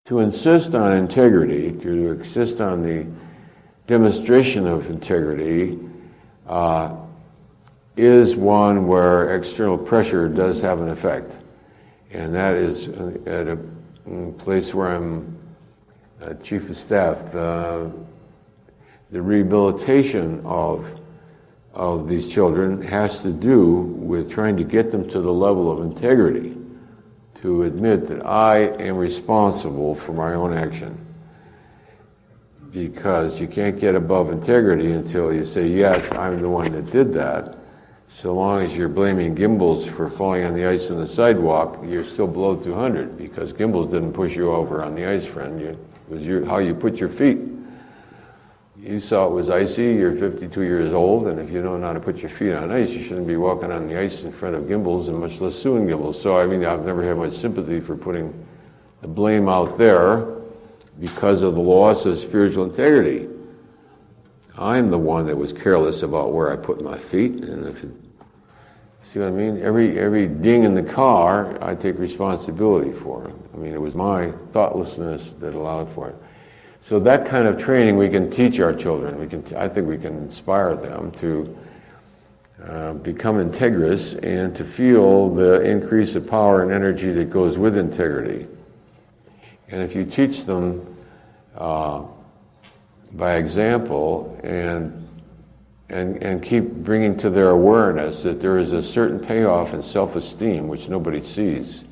To insist on integrity, to insist on the demonstration of integrity, is one where external pressure does have an effect. And that is at a place where I'm chief of staff, the rehabilitation of these children has to do with trying to get them to the level of integrity, to admit that I am responsible for my own action. Because you can't get above integrity until you say, yes, I'm the one that did that. So long as you're blaming Gimbals for falling on the ice on the sidewalk, you're still below 200, because Gimbals didn't push you over on the ice, friend. It was how you put your feet. You saw it was icy, you're 52 years old, and if you don't know how to put your feet on ice, you shouldn't be walking on the ice in front of Gimbals, and much less suing Gimbals. So, I mean, I've never had much sympathy for putting the blame out there because of the loss of spiritual integrity. I'm the one that was careless about where I put my feet, and if it, see what I mean? Every ding in the car, I take responsibility for. I mean, it was my thoughtlessness that allowed for it. So that kind of training we can teach our children. I think we can inspire them to become integrous and to feel the increase of power and energy that goes with integrity. And if you teach them by example and keep bringing to their awareness that there is a certain payoff in self-esteem which nobody sees.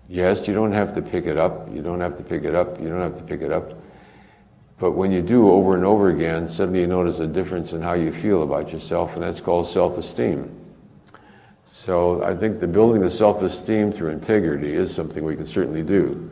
Yes, you don't have to pick it up, you don't have to pick it up, you don't have to pick it up. But when you do over and over again, suddenly you notice a difference in how you feel about yourself, and that's called self-esteem. So I think the building of self-esteem through integrity is something we can certainly do.